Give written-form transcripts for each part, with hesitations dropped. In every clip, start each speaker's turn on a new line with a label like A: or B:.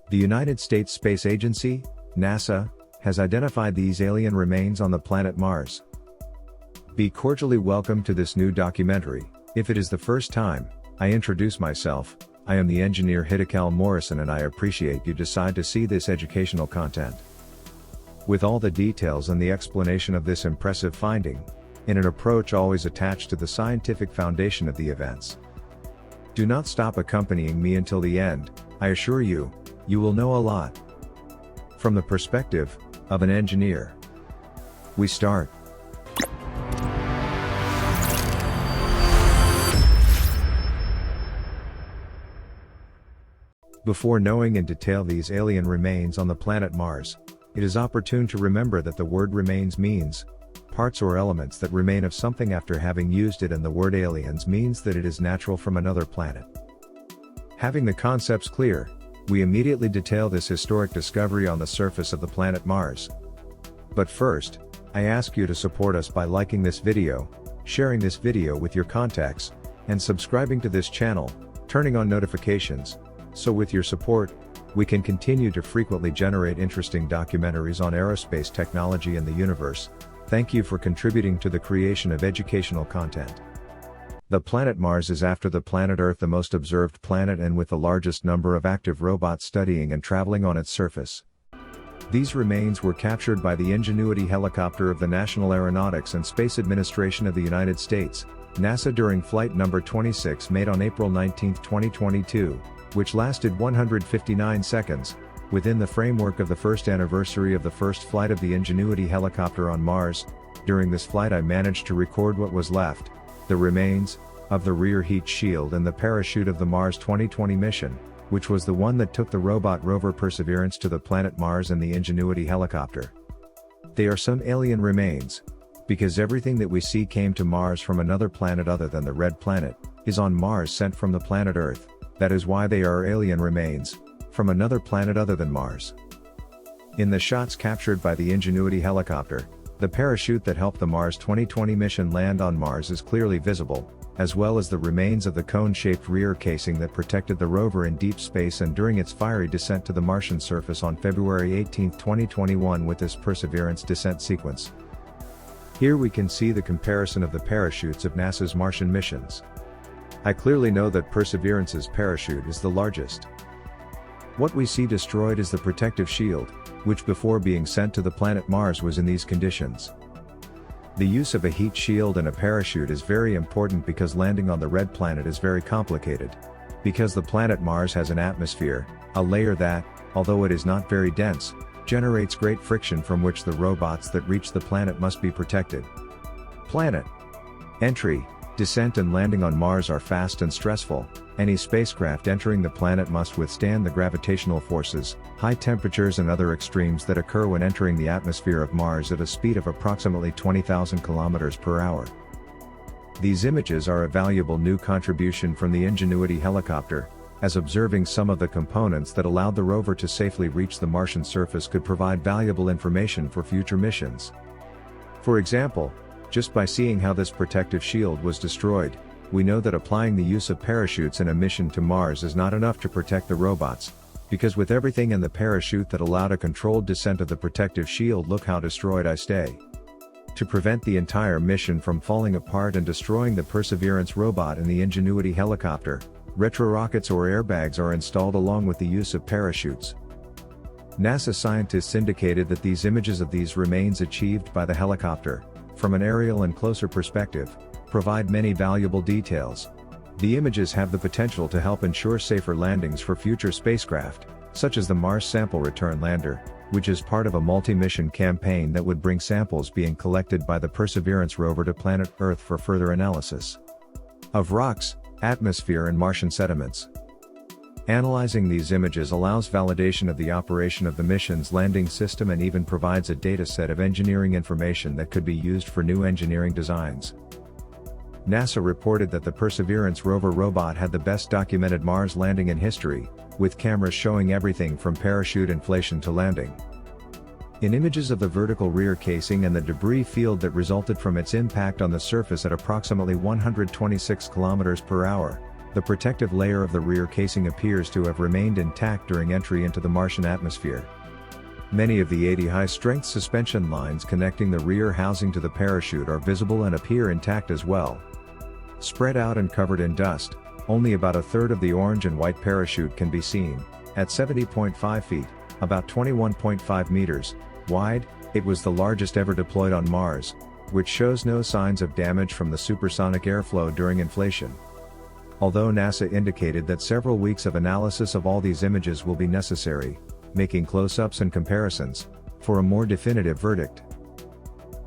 A: The United States Space Agency, NASA, has identified these alien remains on the planet Mars. Be cordially welcome to this new documentary. If it is the first time I introduce myself, I am the Engineer Hiddekel Morrison, and I appreciate you decide to see this educational content. With all the details and the explanation of this impressive finding, in an approach always attached to the scientific foundation of the events. Do not stop accompanying me until the end. I assure you, you will know a lot. From the perspective of an engineer. We start. Before knowing in detail these alien remains on the planet Mars, it is opportune to remember that the word remains means parts or elements that remain of something after having used it, and the word aliens means that it is natural from another planet. Having the concepts clear, we immediately detail this historic discovery on the surface of the planet Mars. But first, I ask you to support us by liking this video, sharing this video with your contacts, and subscribing to this channel, turning on notifications, so with your support, we can continue to frequently generate interesting documentaries on aerospace technology and the universe. Thank you for contributing to the creation of educational content. The planet Mars is, after the planet Earth, the most observed planet and with the largest number of active robots studying and traveling on its surface. These remains were captured by the Ingenuity helicopter of the National Aeronautics and Space Administration of the United States, NASA, during flight number 26 made on April 19, 2022, which lasted 159 seconds, within the framework of the first anniversary of the first flight of the Ingenuity helicopter on Mars. During this flight I managed to record what was left, the remains, of the rear heat shield and the parachute of the Mars 2020 mission, which was the one that took the robot rover Perseverance to the planet Mars and the Ingenuity helicopter. They are some alien remains, because everything that we see came to Mars from another planet other than the red planet, is on Mars sent from the planet Earth. That is why they are alien remains, from another planet other than Mars. In the shots captured by the Ingenuity helicopter, the parachute that helped the Mars 2020 mission land on Mars is clearly visible, as well as the remains of the cone-shaped rear casing that protected the rover in deep space and during its fiery descent to the Martian surface on February 18, 2021 with this Perseverance descent sequence. Here we can see the comparison of the parachutes of NASA's Martian missions. I clearly know that Perseverance's parachute is the largest. What we see destroyed is the protective shield, which before being sent to the planet Mars was in these conditions. The use of a heat shield and a parachute is very important because landing on the red planet is very complicated. Because the planet Mars has an atmosphere, a layer that, although it is not very dense, generates great friction from which the robots that reach the planet must be protected. Planet entry, descent and landing on Mars are fast and stressful. Any spacecraft entering the planet must withstand the gravitational forces, high temperatures and other extremes that occur when entering the atmosphere of Mars at a speed of approximately 20,000 kilometers per hour. These images are a valuable new contribution from the Ingenuity helicopter, as observing some of the components that allowed the rover to safely reach the Martian surface could provide valuable information for future missions. For example, just by seeing how this protective shield was destroyed, we know that applying the use of parachutes in a mission to Mars is not enough to protect the robots, because with everything in the parachute that allowed a controlled descent of the protective shield, look how destroyed I stay. To prevent the entire mission from falling apart and destroying the Perseverance robot and the Ingenuity helicopter, retrorockets or airbags are installed along with the use of parachutes. NASA scientists indicated that these images of these remains achieved by the helicopter, from an aerial and closer perspective, provide many valuable details. The images have the potential to help ensure safer landings for future spacecraft, such as the Mars Sample Return Lander, which is part of a multi-mission campaign that would bring samples being collected by the Perseverance rover to planet Earth for further analysis of rocks, atmosphere and Martian sediments. Analyzing these images allows validation of the operation of the mission's landing system and even provides a data set of engineering information that could be used for new engineering designs. NASA reported that the Perseverance rover robot had the best documented Mars landing in history, with cameras showing everything from parachute inflation to landing. In images of the vertical rear casing and the debris field that resulted from its impact on the surface at approximately 126 km per hour, The protective layer of the rear casing appears to have remained intact during entry into the Martian atmosphere. Many of the 80 high-strength suspension lines connecting the rear housing to the parachute are visible and appear intact as well. Spread out and covered in dust, only about a third of the orange and white parachute can be seen. At 70.5 feet, about 21.5 meters, wide, it was the largest ever deployed on Mars, which shows no signs of damage from the supersonic airflow during inflation. Although NASA indicated that several weeks of analysis of all these images will be necessary, making close-ups and comparisons, for a more definitive verdict.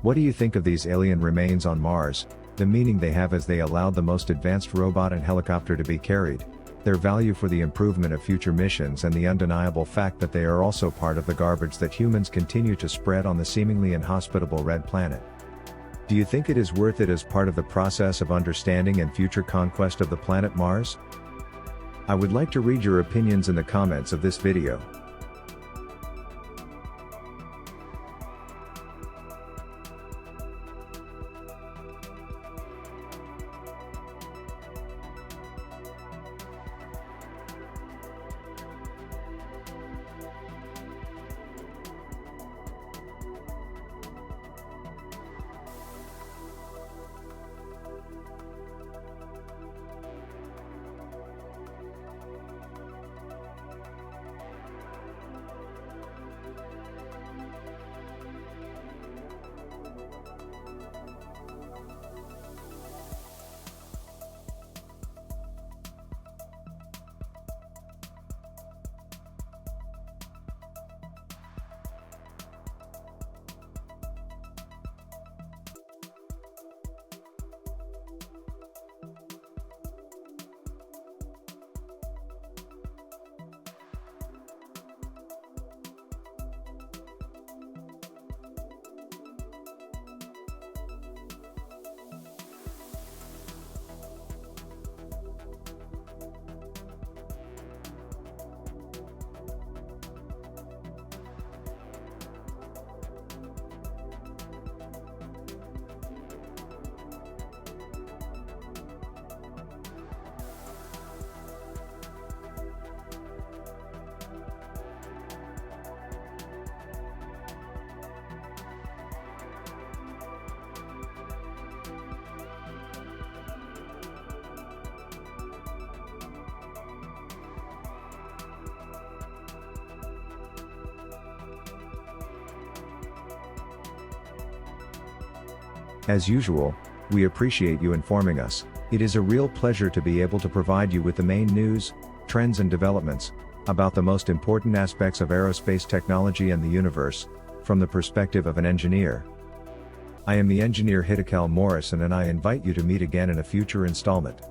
A: What do you think of these alien remains on Mars, the meaning they have as they allowed the most advanced robot and helicopter to be carried, their value for the improvement of future missions, and the undeniable fact that they are also part of the garbage that humans continue to spread on the seemingly inhospitable red planet? Do you think it is worth it as part of the process of understanding and future conquest of the planet Mars? I would like to read your opinions in the comments of this video. As usual, we appreciate you informing us. It is a real pleasure to be able to provide you with the main news, trends and developments, about the most important aspects of aerospace technology and the universe, from the perspective of an engineer. I am the Engineer Hiddekel Morrison, and I invite you to meet again in a future installment.